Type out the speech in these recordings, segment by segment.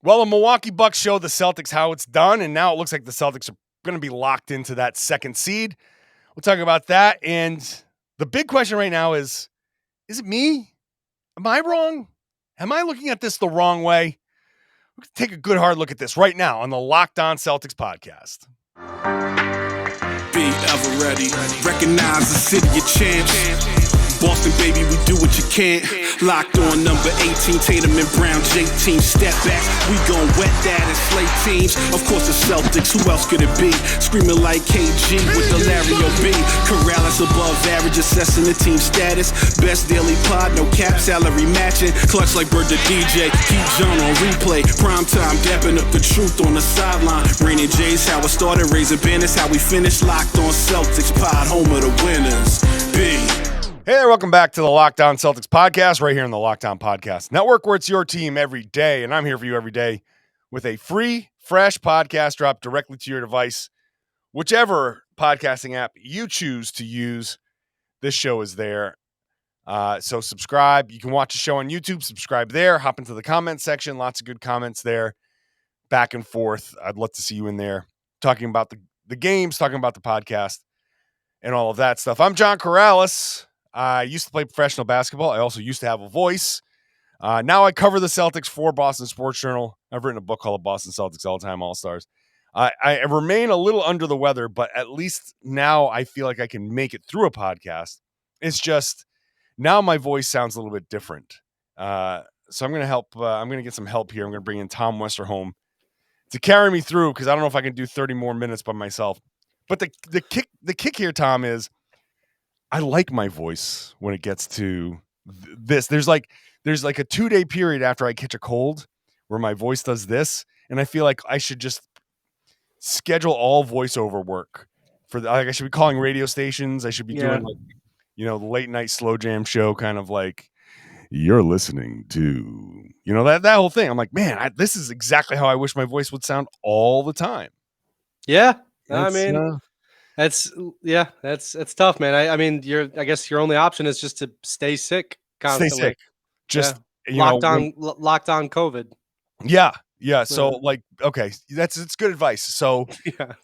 Well, the Milwaukee Bucks showed the Celtics how it's done, and now it looks like the Celtics are going to be locked into that second seed. We'll talk about that. And the big question right now is it me? Am I wrong? Am I looking at this the wrong way? We're going to take a good hard look at this right now on the Locked On Celtics podcast. Be ever ready. Recognize the city of champs. Boston, baby, we do what you can't. Locked on number 18, Tatum and Brown, J-team, step back. We gon' wet that and slay teams. Of course, the Celtics, who else could it be? Screaming like KG with the Larry O.B. Karalis above average, assessing the team status. Best daily pod, no cap, salary matching. Clutch like Bird the DJ, keep John on replay. Prime time, dapping up the truth on the sideline. Raining J's, how it started, raising banners, how we finished. Locked on Celtics pod, home of the winners. B. Hey there, welcome back to the Locked On Celtics podcast, right here on the Locked On Podcast Network, where it's your team every day, and I'm here for you every day with a free, fresh podcast drop directly to your device. Whichever podcasting app you choose to use, this show is there. So subscribe. You can watch the show on YouTube, subscribe there, hop into the comment section, lots of good comments there, back and forth. I'd love to see you in there, talking about the games, talking about the podcast, and all of that stuff. I'm John Karalis. I used to play professional basketball. I also used to have a voice. Now I cover the Celtics for Boston Sports Journal. I've written a book called Boston Celtics All-Time All-Stars. I remain a little under the weather, but at least now I feel like I can make it through a podcast. It's just now my voice sounds a little bit different. So I'm going to help. I'm going to get some help here. I'm going to bring in Tom Westerholm to carry me through because I don't know if I can do 30 more minutes by myself. But the kick here, Tom, is I like my voice when it gets to this. There's like a 2-day period after I catch a cold where my voice does this, and I feel like I should just schedule all voiceover work for I should be calling radio stations. I should be doing the late night slow jam show, kind of like you're listening to that whole thing. I'm like, man, this is exactly how I wish my voice would sound all the time. Yeah, That's tough, man. I guess your only option is just to stay sick constantly. Stay sick. Just locked on COVID. Yeah. So okay, it's good advice. So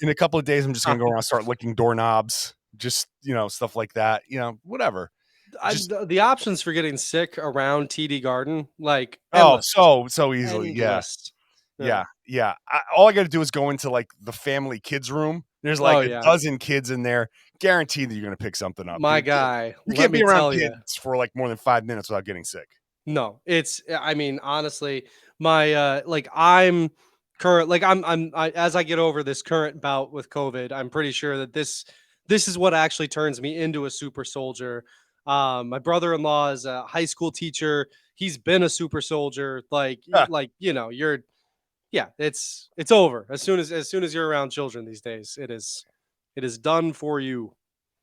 in a couple of days, I'm just gonna go around and start licking doorknobs, just stuff like that. Whatever. The options for getting sick around TD Garden, so easily. Yes. Yeah. All I got to do is go into the family kids room. There's a dozen kids in there. Guaranteed that you're going to pick something up. My guy. You can't be around kids for more than 5 minutes without getting sick. No, honestly, my I'm current, as I get over this current bout with COVID, I'm pretty sure that this is what actually turns me into a super soldier. My brother-in-law is a high school teacher. He's been a super soldier. It's over as soon as you're around children these days. It is done for you.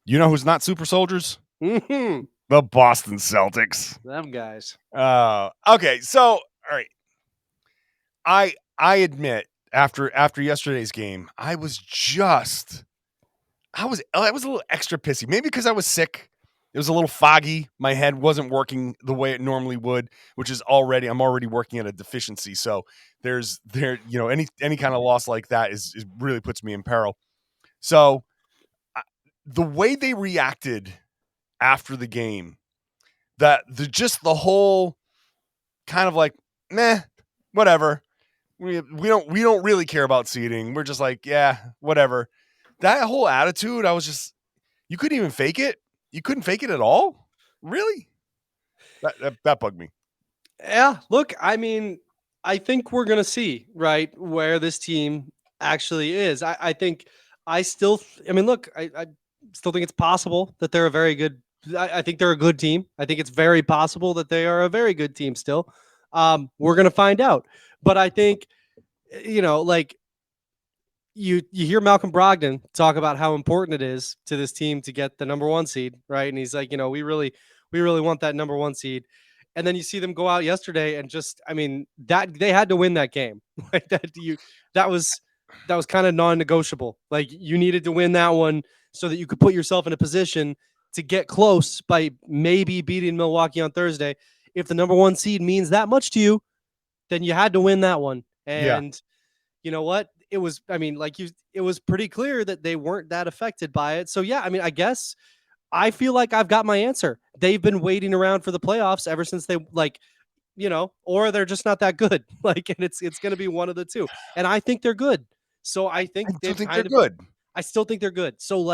You know who's not super soldiers? Mm-hmm. The Boston Celtics. Them guys. Okay. So, all right. I admit after yesterday's game, I was a little extra pissy. Maybe because I was sick. It was a little foggy. My head wasn't working the way it normally would, which is I'm already working at a deficiency. So any kind of loss like that is really puts me in peril. So the way they reacted after the game, the whole kind of like, meh, whatever. We don't really care about seeding. We're just like, yeah, whatever. That whole attitude, I was just, you couldn't even fake it. You couldn't fake it at all? Really? That bugged me. Yeah, look, I think we're going to see, right, where this team actually is. I still think it's possible that they're a very good – I think they're a good team. I think it's very possible that they are a very good team still. We're going to find out. But I think, You hear Malcolm Brogdon talk about how important it is to this team to get the number 1 seed, right? And he's like, we really want that number 1 seed. And then you see them go out yesterday and that they had to win that game. That was kind of non-negotiable. You needed to win that one so that you could put yourself in a position to get close by maybe beating Milwaukee on Thursday. If the number 1 seed means that much to you, then you had to win that one. Yeah. And you know what? It was, I mean, it was pretty clear that they weren't that affected by it. So yeah, I mean, I guess I feel like I've got my answer. They've been waiting around for the playoffs ever since they or they're just not that good. And it's going to be one of the two. And I think they're good. So I I think do they've think they're kind of, good. I still think they're good. So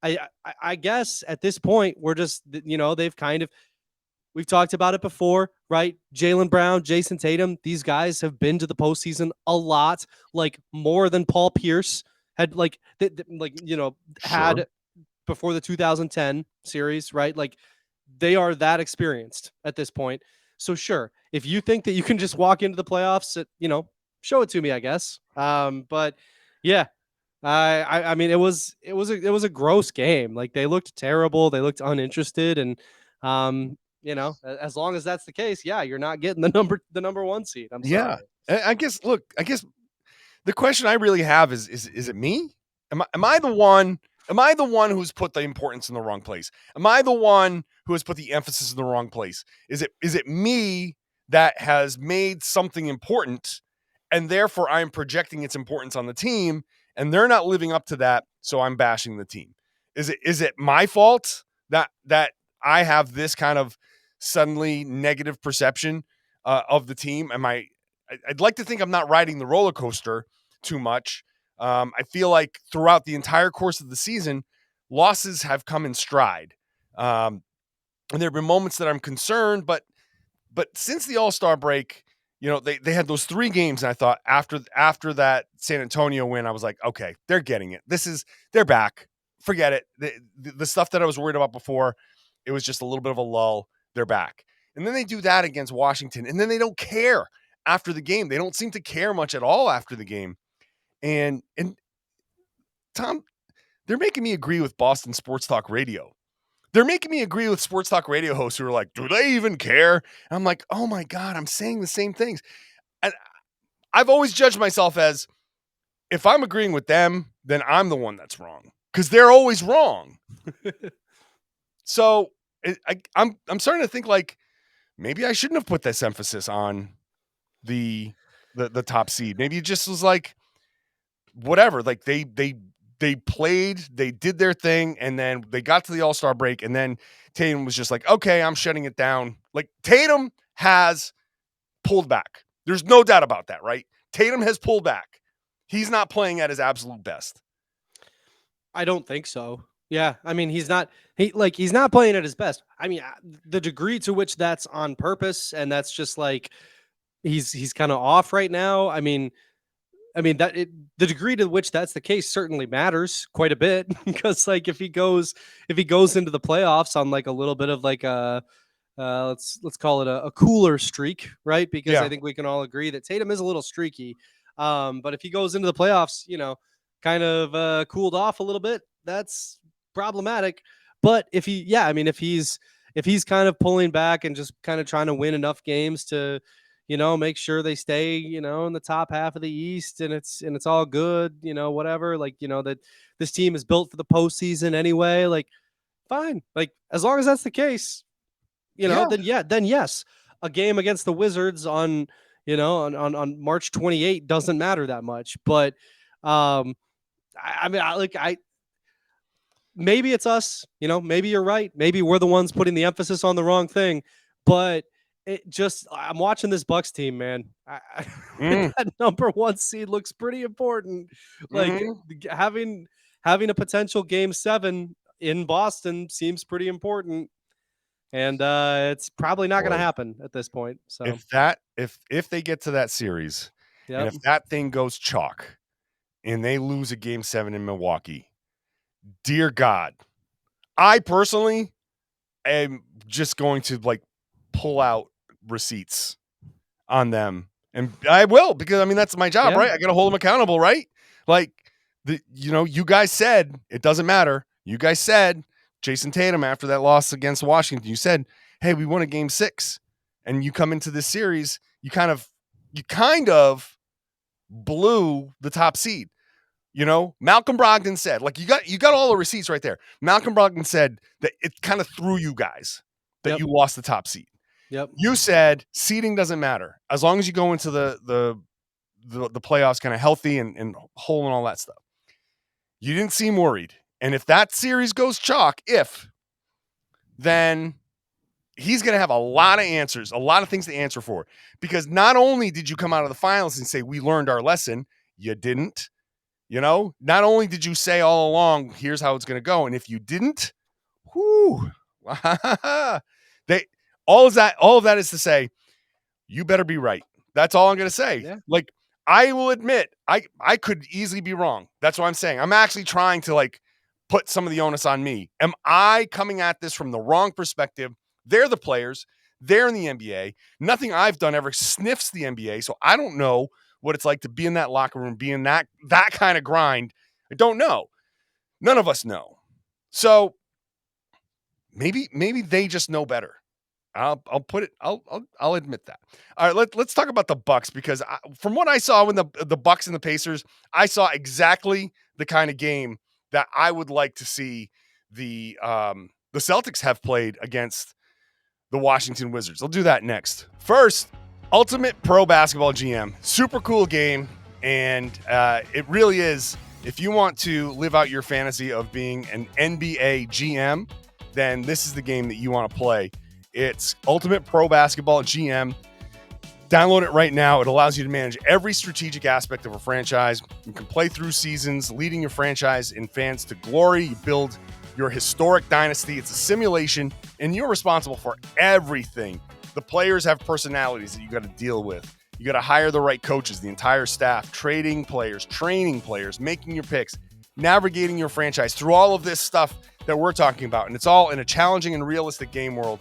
I guess at this point we're just, they've kind of, we've talked about it before, right? Jaylen Brown, Jayson Tatum, these guys have been to the postseason a lot, like more than Paul Pierce had, Sure. had before the 2010 series, right? Like they are that experienced at this point. So sure, if you think that you can just walk into the playoffs, show it to me, I guess. But yeah, I mean, it was a gross game. Like they looked terrible, they looked uninterested, and as long as that's the case, yeah, you're not getting the number one seed. I'm Yeah. sorry. I guess, look, the question I really have is it me? Am I the one? Am I the one who's put the importance in the wrong place? Am I the one who has put the emphasis in the wrong place? Is it me that has made something important and therefore I'm projecting its importance on the team and they're not living up to that, so I'm bashing the team? Is it my fault that I have this kind of suddenly negative perception of the team? I'd like to think I'm not riding the roller coaster too much. I feel like throughout the entire course of the season, losses have come in stride. And there have been moments that I'm concerned, but since the All-Star break, they had those 3 games, and I thought after that San Antonio win, I was like, okay, they're getting it. They're back. Forget it. The stuff that I was worried about before, it was just a little bit of a lull. They're back. And then they do that against Washington, and then they don't care after the game. They don't seem to care much at all after the game. And Tom, they're making me agree with Boston Sports Talk Radio. They're making me agree with sports talk radio hosts who are like, do they even care? And I'm like, oh my God, I'm saying the same things. And I've always judged myself as, if I'm agreeing with them, then I'm the one that's wrong, because they're always wrong. So I'm starting to think like maybe I shouldn't have put this emphasis on the top seed. Maybe it just was like, whatever. Like they played, they did their thing, and then they got to the All-Star break, and then Tatum was just like, okay, I'm shutting it down. Like Tatum has pulled back. There's no doubt about that, right? Tatum has pulled back. He's not playing at his absolute best. I don't think so. Yeah, I mean, he's not playing at his best. I mean, the degree to which that's on purpose and that's just like he's kind of off right now. The degree to which that's the case certainly matters quite a bit because like if he goes into the playoffs on like a little bit of like a let's call it a cooler streak, right? Because Yeah. I think we can all agree that Tatum is a little streaky. But if he goes into the playoffs, kind of cooled off a little bit, that's problematic. But if he's kind of pulling back and just kind of trying to win enough games to make sure they stay, in the top half of the East, and it's all good, whatever. That this team is built for the postseason anyway. Like, fine. Like, as long as that's the case, then yes, a game against the Wizards on March 28 doesn't matter that much. But maybe it's us, maybe you're right. Maybe we're the ones putting the emphasis on the wrong thing, but I'm watching this Bucks team, man. That number one seed looks pretty important. Like having a potential game 7 in Boston seems pretty important. And it's probably not going to happen at this point. So if they get to that series, yep. and if that thing goes chalk and they lose a game 7 in Milwaukee, dear God, I personally am just going to like pull out receipts on them, and I will, because I mean that's my job, right? I got to hold them accountable, right? Like you guys said it doesn't matter. You guys said Jayson Tatum after that loss against Washington, you said, hey, we won a game 6, and you come into this series, you kind of blew the top seed. Malcolm Brogdon said, like, you got all the receipts right there. Malcolm Brogdon said that it kind of threw you guys that you lost the top seed. Yep. You said seeding doesn't matter as long as you go into the the playoffs kind of healthy and whole and all that stuff. You didn't seem worried. And if that series goes chalk, then he's going to have a lot of answers, a lot of things to answer for. Because not only did you come out of the finals and say, we learned our lesson, you didn't. Not only did you say all along, here's how it's going to go. And if you didn't, all of that is to say, you better be right. That's all I'm going to say. Yeah. Like, I will admit, I could easily be wrong. That's what I'm saying. I'm actually trying to put some of the onus on me. Am I coming at this from the wrong perspective? They're the players. They're in the NBA. Nothing I've done ever sniffs the NBA. So I don't know what it's like to be in that locker room, be in that kind of grind. I don't know. None of us know. So maybe they just know better. I'll put it. I'll admit that. All right, let's talk about the Bucks, because from what I saw when the Bucks and the Pacers, I saw exactly the kind of game that I would like to see the Celtics have played against the Washington Wizards. I'll do that next. First, Ultimate Pro Basketball GM. Super cool game. And it really is. If you want to live out your fantasy of being an NBA GM, then this is the game that you want to play. It's Ultimate Pro Basketball GM. Download it right now. It allows you to manage every strategic aspect of a franchise. You can play through seasons, leading your franchise and fans to glory. You build your historic dynasty. It's a simulation, and you're responsible for everything. The players have personalities that you got to deal with. You got to hire the right coaches, the entire staff, trading players, training players, making your picks, navigating your franchise through all of this stuff that we're talking about. And it's all in a challenging and realistic game world.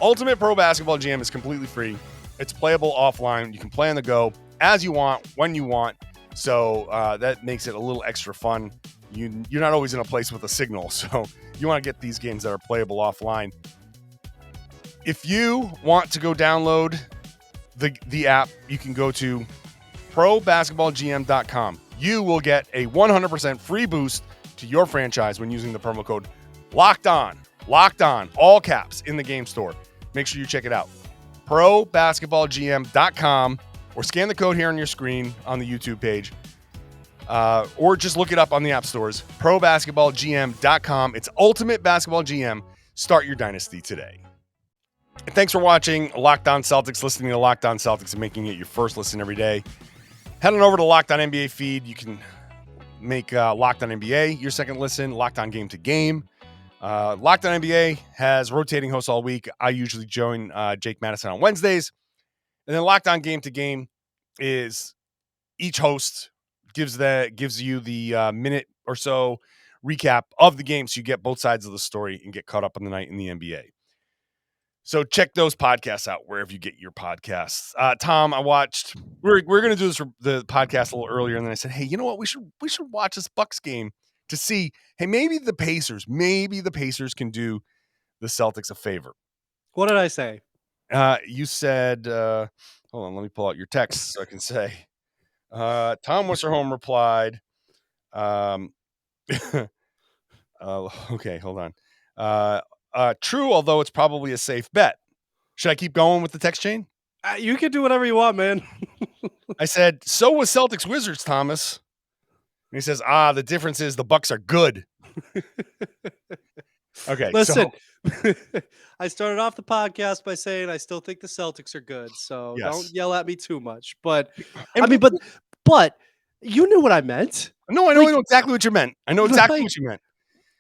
Ultimate Pro Basketball GM is completely free. It's playable offline. You can play on the go as you want, when you want. So that makes it a little extra fun. You're not always in a place with a signal. So you want to get these games that are playable offline. If you want to go download the app, you can go to probasketballgm.com. You will get a 100% free boost to your franchise when using the promo code Locked On, all caps, in the game store. Make sure you check it out. probasketballgm.com, or scan the code here on your screen on the YouTube page, or just look it up on the app stores. probasketballgm.com. It's Ultimate Basketball GM. Start your dynasty today. And thanks for watching Locked On Celtics, listening to Locked On Celtics, and making it your first listen every day. Head on over to Locked On NBA feed. You can make Locked On NBA your second listen. Locked On Game to Game. Locked On NBA has rotating hosts all week. I usually join Jake Madison on Wednesdays. And then Locked On Game to Game is each host gives you the minute or so recap of the game, so you get both sides of the story and get caught up on the night in the NBA. So check those podcasts out wherever you get your podcasts. Tom, I watched. We're going to do the podcast a little earlier, and then I said, "Hey, you know what? We should watch this Bucks game to see. Hey, maybe the Pacers can do the Celtics a favor." What did I say? You said, "Hold on, let me pull out your text so I can say." Tom Westerholm replied, "Okay, hold on. True, although it's probably a safe bet." Should I keep going with the text chain? You can do whatever you want, man. I said, "So was Celtics Wizards, Thomas." And he says, "The difference is the Bucks are good." Okay. Listen, I started off the podcast by saying I still think the Celtics are good, so Yes. Don't yell at me too much. But but you knew what I meant. No, I know exactly what you meant. I know exactly what you meant.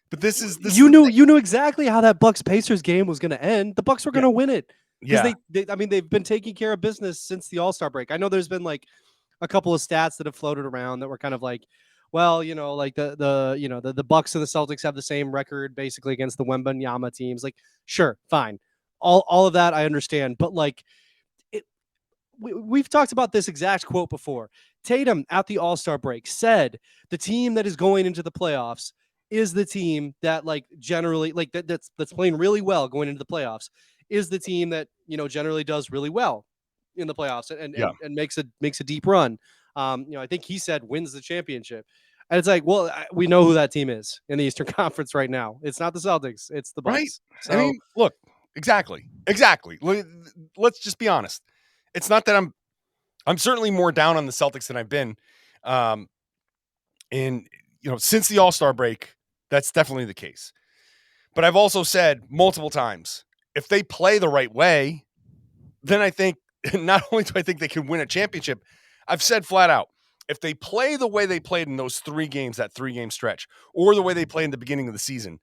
But this is you knew exactly how that Bucks Pacers game was going to end. The Bucks were going to win it. Yeah. They've been taking care of business since the All-Star break. I know there's been like a couple of stats that have floated around that were kind of like, well, like the Bucks and the Celtics have the same record basically against the Wembanyama teams. Like, sure, fine. All of that I understand, but like we've talked about this exact quote before. Tatum at the All-Star break said the team that is going into the playoffs is the team that like generally like that's playing really well going into the playoffs is the team that generally does really well in the playoffs and makes a deep run. I think he said wins the championship. And it's like, well, we know who that team is in the Eastern Conference right now. It's not the Celtics, it's the Bucks. Right. So, I mean, look, exactly. Let's just be honest. It's not that I'm I'm certainly more down on the Celtics than I've been. Since the All-Star break, that's definitely the case. But I've also said multiple times, if they play the right way, then I think not only do I think they can win a championship, I've said flat out, if they play the way they played in those 3 games, that 3-game stretch, or the way they played in the beginning of the season,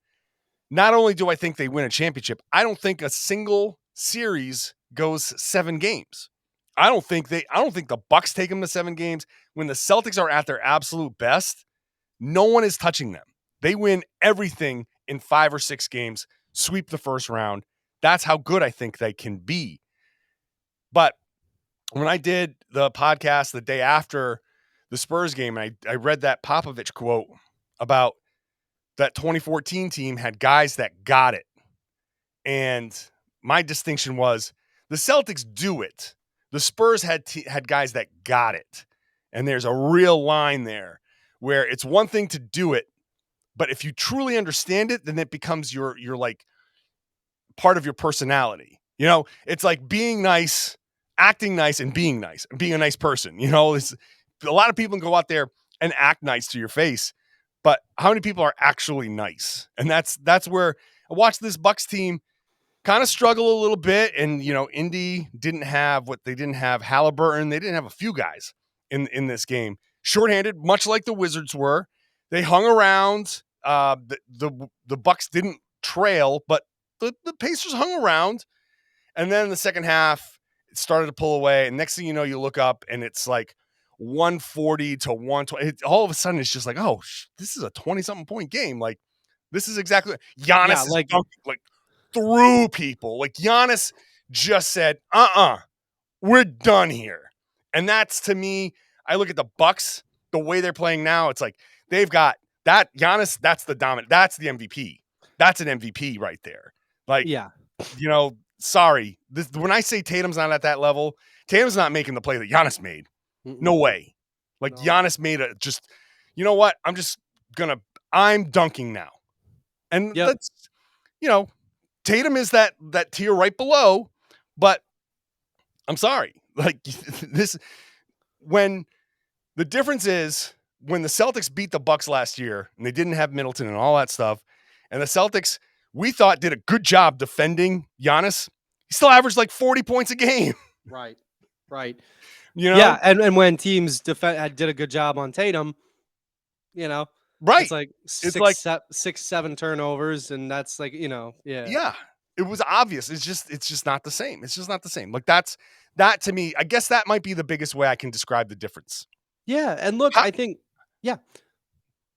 not only do I think they win a championship, I don't think a single series goes 7 games. I don't think the Bucks take them to 7 games. When the Celtics are at their absolute best, no one is touching them. They win everything in 5 or 6 games, sweep the first round. That's how good I think they can be. But when I did the podcast the day after the Spurs game, I read that Popovich quote about that 2014 team had guys that got it. And my distinction was the Celtics do it. The Spurs had guys that got it. And there's a real line there where it's one thing to do it, but if you truly understand it, then it becomes your like part of your personality. It's like being nice, acting nice, and being a nice person. It's a lot of people can go out there and act nice to your face, but how many people are actually nice? And that's where I watched this Bucks team kind of struggle a little bit. And, Indy didn't have what they didn't have. Halliburton, they didn't have a few guys in this game. Shorthanded, much like the Wizards were. They hung around. The Bucks didn't trail, but the Pacers hung around. And then in the second half, it started to pull away. And next thing you know, you look up and it's like 140 to 120. All of a sudden, it's just like, oh, this is a 20-something point game. Like, this is exactly Giannis is dunking, like through people. Like Giannis just said, we're done here. And that's, to me, I look at the Bucks, the way they're playing now, it's like they've got that Giannis, that's the dominant, that's the MVP. That's an MVP right there. Like, yeah, sorry. When I say Tatum's not at that level, Tatum's not making the play that Giannis made. No way. Like, no. Giannis made you know what? I'm dunking now. And that's, Tatum is that tier right below, but I'm sorry. Like when the difference is when the Celtics beat the Bucks last year and they didn't have Middleton and all that stuff, and the Celtics, we thought, did a good job defending Giannis. He still averaged like 40 points a game. Right. Yeah, and when teams did a good job on Tatum, right, it's like six, 7 turnovers, and that's like, yeah, it was obvious. It's just not the same. It's just not the same. Like that to me, I guess that might be the biggest way I can describe the difference. Yeah, and look, I think,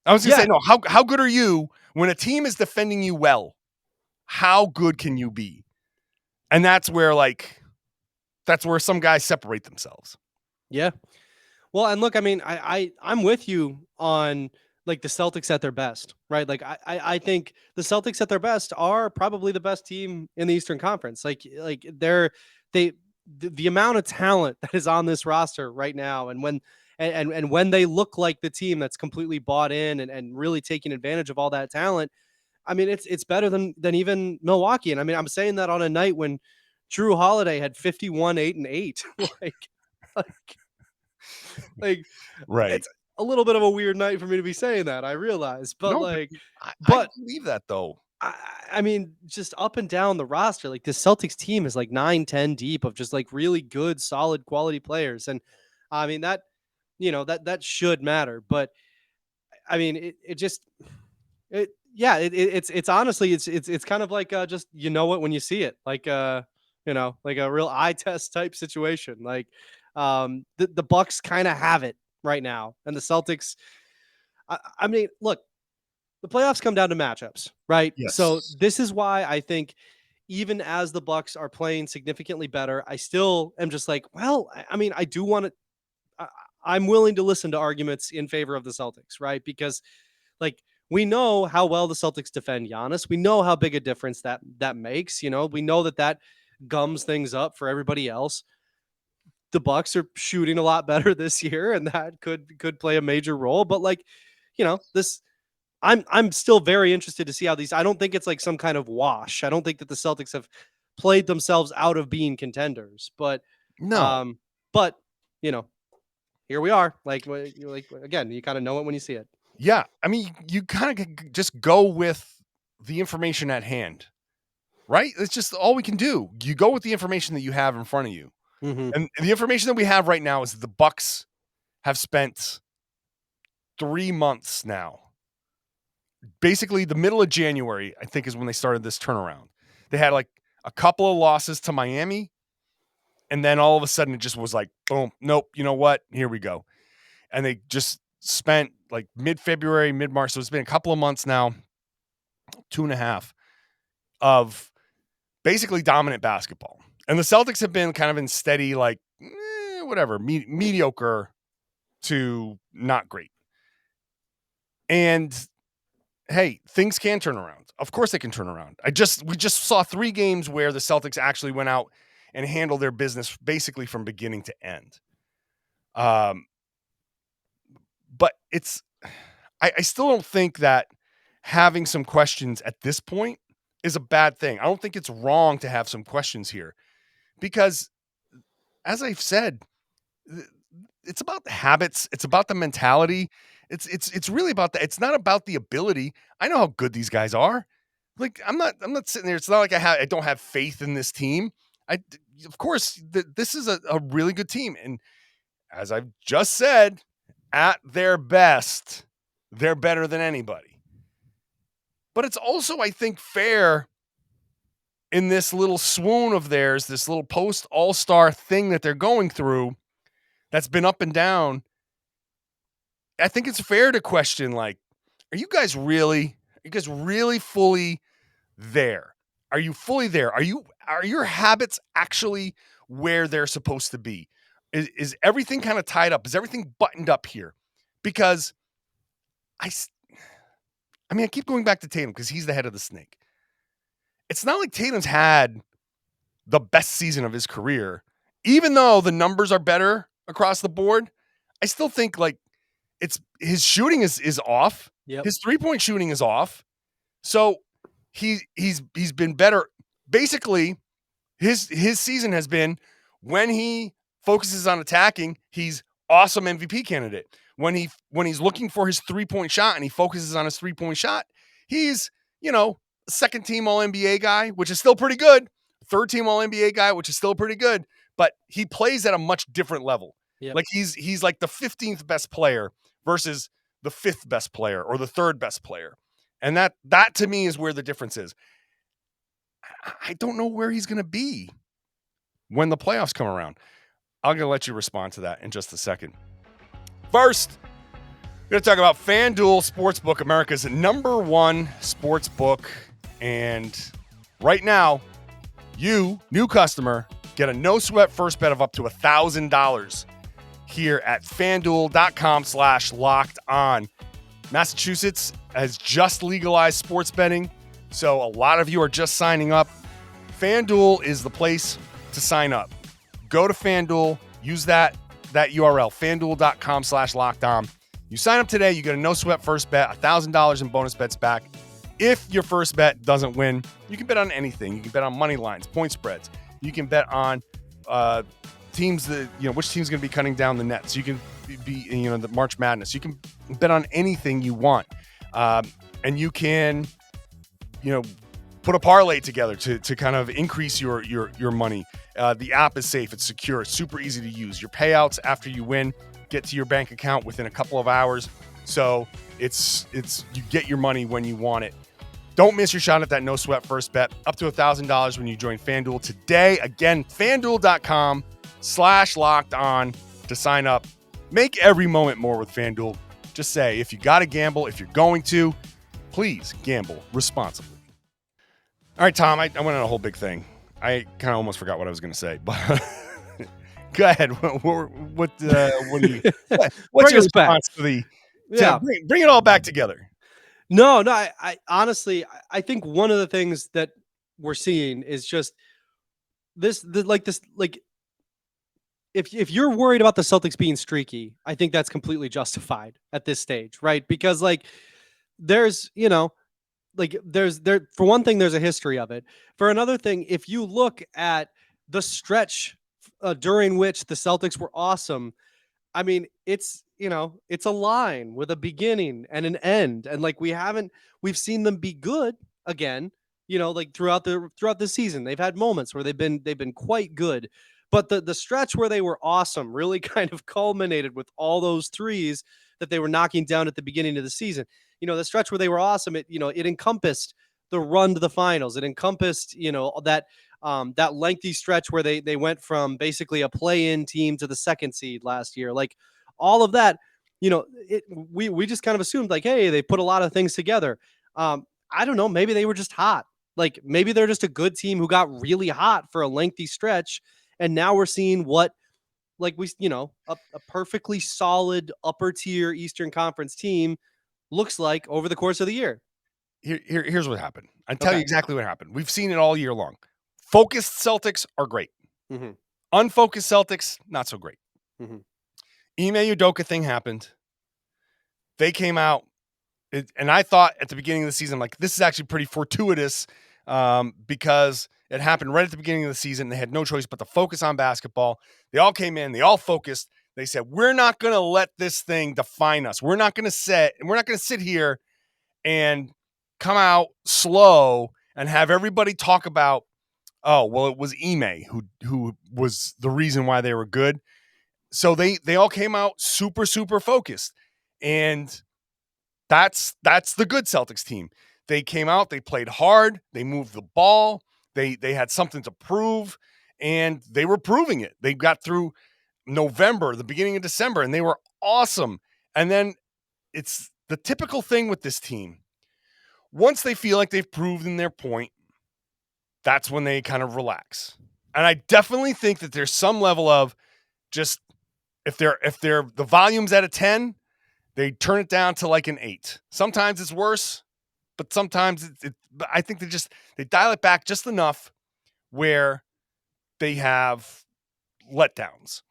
I was gonna say, no. How good are you when a team is defending you well? How good can you be? And that's where some guys separate themselves. Yeah. Well, and look, I mean, I'm with you on like the Celtics at their best, right? Like I think the Celtics at their best are probably the best team in the Eastern Conference. Like the amount of talent that is on this roster right now, and when they look like the team that's completely bought in and really taking advantage of all that talent, I mean, it's better than even Milwaukee. And I mean, I'm saying that on a night when Drew Holiday had 51, 8, and 8. like right. It's a little bit of a weird night for me to be saying that, I realize, but I believe that though. I mean, just up and down the roster, like the Celtics team is like 9-10 deep of just like really good, solid, quality players. And I mean that, that should matter. But I mean, it's honestly, it's kind of like just, it when you see it, like, like a real eye test type situation. Like the Bucks kind of have it right now. And the Celtics, I mean, look, the playoffs come down to matchups, right? Yes. So this is why I think even as the Bucks are playing significantly better, I still am just like, well, I mean, I do want to, I'm willing to listen to arguments in favor of the Celtics, right? Because like, we know how well the Celtics defend Giannis. We know how big a difference that makes, we know that gums things up for everybody else. The Bucks are shooting a lot better this year, and that could play a major role. But like, this, I'm still very interested to see how these. I don't think it's like some kind of wash. I don't think that the Celtics have played themselves out of being contenders. But no. But here we are. Like again, you kind of know it when you see it. Yeah. I mean, you kind of just go with the information at hand, right? It's just all we can do. You go with the information that you have in front of you. Mm-hmm. And the information that we have right now is that the Bucks have spent 3 months now. Basically, the middle of January, I think, is when they started this turnaround. They had like a couple of losses to Miami, and then all of a sudden it just was like, boom, nope, you know what? Here we go. And they just spent like mid-February, mid-March. So it's been a couple of months now, 2.5, of basically dominant basketball. And the Celtics have been kind of in steady, like, whatever, mediocre to not great. And hey, things can turn around. Of course they can turn around. We just saw 3 games where the Celtics actually went out and handled their business basically from beginning to end. But I still don't think that having some questions at this point is a bad thing. I don't think it's wrong to have some questions here because, as I've said, it's about the habits. It's about the mentality. It's really about that. It's not about the ability. I know how good these guys are. Like I'm not sitting there. It's not like I don't have faith in this team. Of course, this is a really good team. And as I've just said, at their best, they're better than anybody. But it's also, I think, fair in this little swoon of theirs, this little post all-star thing that they're going through that's been up and down. I think it's fair to question, like, are you guys really fully there? Are you fully there? Are your habits actually where they're supposed to be? Is everything kind of tied up? Is everything buttoned up here? Because I keep going back to Tatum because he's the head of the snake. It's not like Tatum's had the best season of his career, even though the numbers are better across the board. I still think like his shooting is off. Yep. His 3-point shooting is off. So he's been better. Basically, his season has been when he focuses on attacking, he's awesome MVP candidate. When he's looking for his 3-point shot and he focuses on his 3-point shot, he's, second team All NBA guy, which is still pretty good. Third team All NBA guy, which is still pretty good, but he plays at a much different level. Yep. Like he's like the 15th best player versus the 5th best player or the 3rd best player. And that to me is where the difference is. I don't know where he's going to be when the playoffs come around. I'm going to let you respond to that in just a second. First, we're going to talk about FanDuel Sportsbook, America's #1 sportsbook. And right now, you, new customer, get a no-sweat first bet of up to $1,000 here at FanDuel.com/locked-on. Massachusetts has just legalized sports betting, so a lot of you are just signing up. FanDuel is the place to sign up. Go to FanDuel, use that URL, FanDuel.com/locked-on. You sign up today, you get a no-sweat first bet, $1,000 in bonus bets back. If your first bet doesn't win, you can bet on anything. You can bet on money lines, point spreads. You can bet on teams that, which team's going to be cutting down the nets. You can be, the March Madness. You can bet on anything you want. And you can, put a parlay together to kind of increase your money. The app is safe. It's secure. It's super easy to use. Your payouts after you win get to your bank account within a couple of hours. So it's you get your money when you want it. Don't miss your shot at that no sweat first bet. Up to $1,000 when you join FanDuel today. Again, FanDuel.com/locked-on to sign up. Make every moment more with FanDuel. Just say, if you got to gamble, if you're going to, please gamble responsibly. All right, Tom, I went on a whole big thing. I kind of almost forgot what I was going to say, but go ahead. What do you? What's your response to the? Bring it all back together. No. I honestly, I think one of the things that we're seeing is just this. If you're worried about the Celtics being streaky, I think that's completely justified at this stage, right? Because there's for one thing, there's a history of it. For another thing, if you look at the stretch during which the Celtics were awesome. I mean, it's it's a line with a beginning and an end, and like we've seen them be good again. Like throughout the season, they've had moments where they've been quite good, but the stretch where they were awesome really kind of culminated with all those threes that they were knocking down at the beginning of the season. The stretch where they were awesome, it encompassed the run to the finals. It encompassed that lengthy stretch where they went from basically a play-in team to the second seed last year. Like all of that, we just kind of assumed like, hey, they put a lot of things together. I don't know, maybe they were just hot. Like maybe they're just a good team who got really hot for a lengthy stretch, and now we're seeing what like a perfectly solid upper tier Eastern Conference team looks like over the course of the year. Here's what happened. I'll tell you exactly what happened. We've seen it all year long. Focused Celtics are great. Mm-hmm. Unfocused Celtics, not so great. Mm-hmm. Ime Udoka thing happened. They came out, and I thought at the beginning of the season, like, this is actually pretty fortuitous because it happened right at the beginning of the season. They had no choice but to focus on basketball. They all came in. They all focused. They said, we're not going to let this thing define us. We're not going to sit here and come out slow and have everybody talk about, oh, well, it was Ime who was the reason why they were good. So they all came out super, super focused. And that's the good Celtics team. They came out, they played hard, they moved the ball, they had something to prove, and they were proving it. They got through November, the beginning of December, and they were awesome. And then it's the typical thing with this team. Once they feel like they've proven their point, that's when they kind of relax. And I definitely think that there's some level of just if they're the volume's at a 10, they turn it down to like an 8. Sometimes it's worse, but sometimes I think they dial it back just enough where they have letdowns.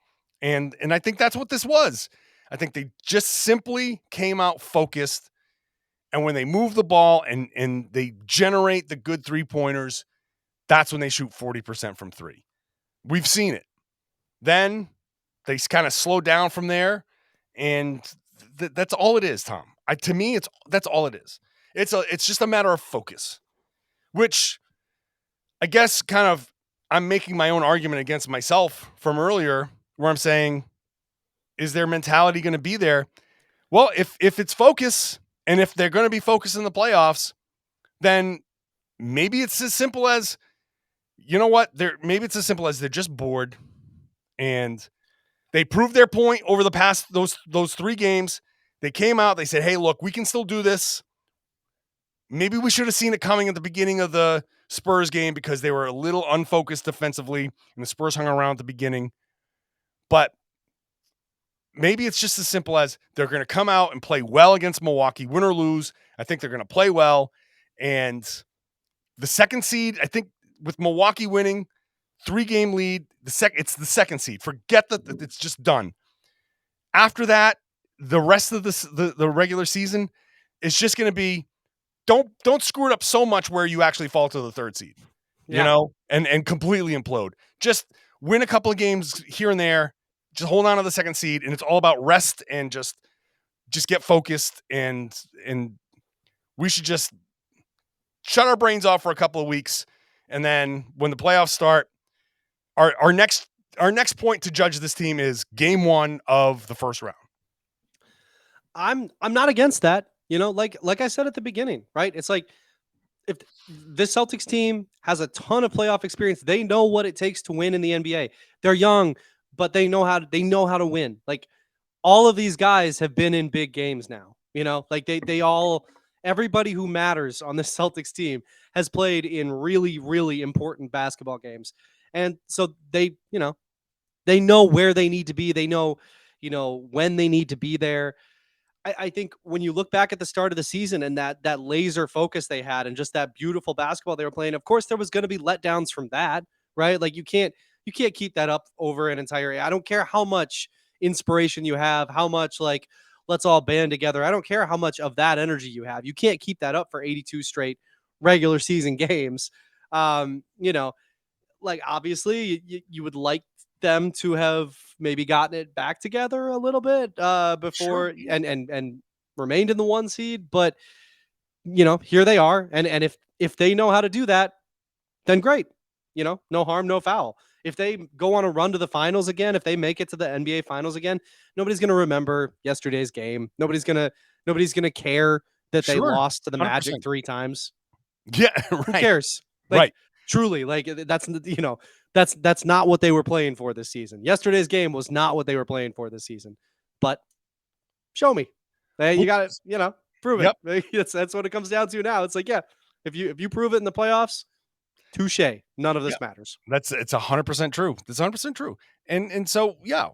And I think that's what this was. I think they just simply came out focused. And when they move the ball and they generate the good 3-pointers, that's when they shoot 40% from 3. We've seen it. Then they kind of slow down from there, and that's all it is, Tom. To me, that's all it is. It's just a matter of focus, which I guess kind of I'm making my own argument against myself from earlier, where I'm saying, is their mentality going to be there? Well, if it's focus, and if they're going to be focused in the playoffs, then maybe it's as simple as, you know what? Maybe it's as simple as they're just bored, and they proved their point over the past those 3 games. They came out, they said, hey, look, we can still do this. Maybe we should have seen it coming at the beginning of the Spurs game because they were a little unfocused defensively, and the Spurs hung around at the beginning. But maybe it's just as simple as they're going to come out and play well against Milwaukee, win or lose. I think they're going to play well. And the second seed, I think with Milwaukee winning, 3-game lead, it's the second seed. Forget that it's just done. After that, the rest of the regular season is just going to be, don't screw it up so much where you actually fall to the 3rd seed, and completely implode. Just win a couple of games here and there, just hold on to the 2nd seed, and it's all about rest and just get focused, and we should just shut our brains off for a couple of weeks, and then when the playoffs start, our next point to judge this team is game 1 of the first round. I'm not against that. Like I said at the beginning, right? It's like if this Celtics team has a ton of playoff experience, they know what it takes to win in the NBA. They're young, but they know how to win. Like all of these guys have been in big games now. Like they all, everybody who matters on the Celtics team has played in really, really important basketball games. And so they know where they need to be. They know, when they need to be there. I think when you look back at the start of the season and that laser focus they had and just that beautiful basketball they were playing, of course there was going to be letdowns from that, right? Like you can't keep that up over an entire. I don't care how much inspiration you have, how much like let's all band together. I don't care how much of that energy you have. You can't keep that up for 82 straight regular season games. Like obviously you would like them to have maybe gotten it back together a little bit before and remained in the 1 seed. But here they are, and if they know how to do that, then great. No harm, no foul. If they go on a run to the finals again, if they make it to the NBA finals again, nobody's going to remember yesterday's game. Nobody's going to care that they lost to the 100%. Magic 3 times. Yeah, right. Who cares? Right. Truly, that's not what they were playing for this season. Yesterday's game was not what they were playing for this season. But show me. You got to, prove it. Yep. That's what it comes down to now. It's like, yeah, if you prove it in the playoffs, touche. None of this matters. It's 100% true. It's 100% true. And so, yeah.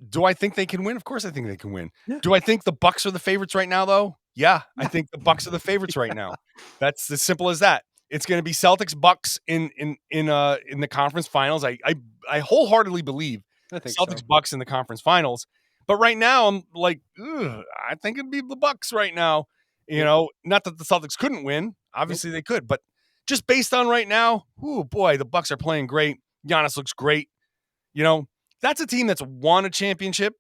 Do I think they can win? Of course I think they can win. Yeah. Do I think the Bucks are the favorites right now, though? Yeah, I think the Bucks are the favorites right now. That's as simple as that. It's going to be Celtics Bucks in the conference finals. I wholeheartedly believe Celtics Bucks in the conference finals. But right now, I'm like, I think it'd be the Bucks right now. Not that the Celtics couldn't win. Obviously they could, but just based on right now, the Bucks are playing great. Giannis looks great. That's a team that's won a championship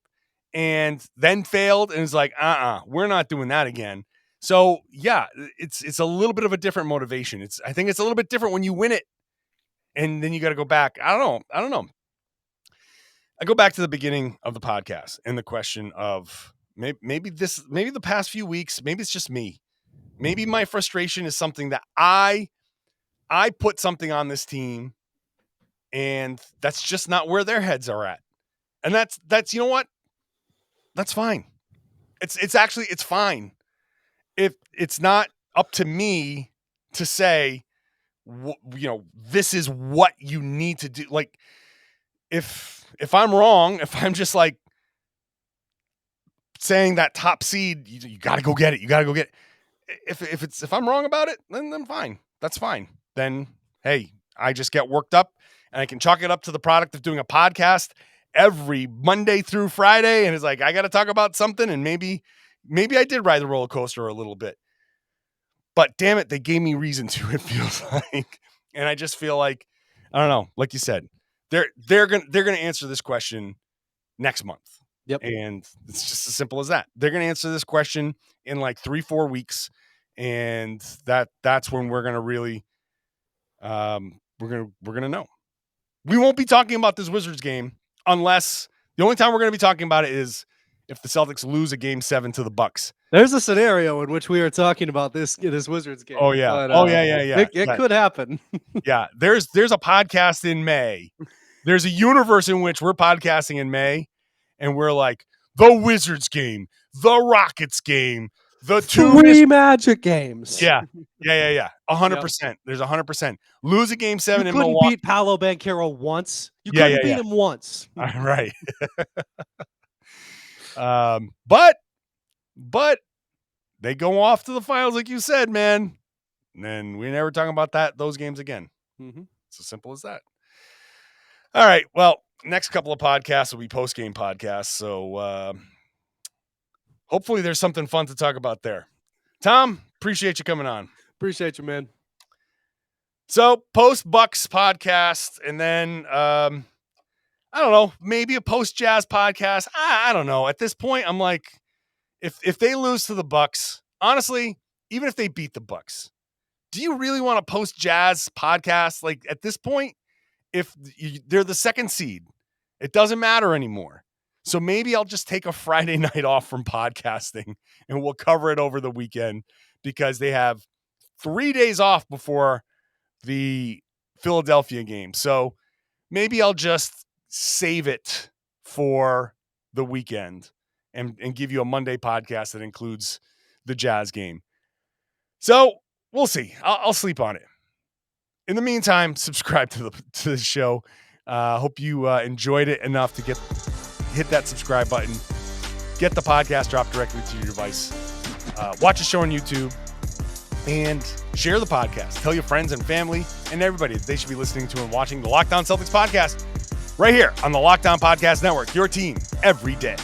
and then failed and is like, we're not doing that again. So yeah, it's a little bit of a different motivation. I think it's a little bit different when you win it and then you got to go back. I don't know. I go back to the beginning of the podcast and the question of maybe the past few weeks, maybe it's just me. Maybe my frustration is something that I put something on this team and that's just not where their heads are at. And that's, you know what? That's fine. It's fine. If it's not up to me to say, this is what you need to do. Like if I'm wrong, if I'm just like saying that top seed, you got to go get it. You got to go get it. If I'm wrong about it, then fine. That's fine. Then, hey, I just get worked up and I can chalk it up to the product of doing a podcast every Monday through Friday. And it's like, I got to talk about something. And maybe I did ride the roller coaster a little bit, but damn it, they gave me reason to, it feels like. And I just feel like, I don't know, like you said, they're going to answer this question next month. Yep. And it's just as simple as that. They're going to answer this question in like 3-4 weeks. And that's when we're going to really, we're going to know. We won't be talking about this Wizards game unless the only time we're going to be talking about it is if the Celtics lose a game 7 to the Bucks. There's a scenario in which we are talking about this Wizards game. Oh yeah. But, yeah. It could happen. Yeah. There's a podcast in May. There's a universe in which we're podcasting in May and we're like the Wizards game, the Rockets game, the 3 Magic games. Yeah. 100%. There's 100%. Lose a game 7 in Milwaukee. You couldn't beat Paolo Banchero once. You couldn't beat him once. Right. But they go off to the finals, like you said, man. And then we're never talking about those games again. Mm-hmm. It's as simple as that. All right. Well, next couple of podcasts will be post-game podcasts. So hopefully there's something fun to talk about there. Tom, appreciate you coming on. Appreciate you, man. So post-Bucks podcast, and then I don't know, maybe a post-Jazz podcast. I don't know. At this point, I'm like, if they lose to the Bucks, honestly, even if they beat the Bucks, do you really want a post-Jazz podcast? Like at this point, if they're the 2nd seed, it doesn't matter anymore. So maybe I'll just take a Friday night off from podcasting and we'll cover it over the weekend because they have 3 days off before the Philadelphia game. So maybe I'll just save it for the weekend and give you a Monday podcast that includes the Jazz game. So we'll see. I'll sleep on it. In the meantime, subscribe to the show. Hope you enjoyed it enough to hit that subscribe button. Get the podcast dropped directly to your device. Watch the show on YouTube and share the podcast. Tell your friends and family and everybody that they should be listening to and watching the Locked On Celtics podcast right here on the Locked On Podcast Network. Your team every day.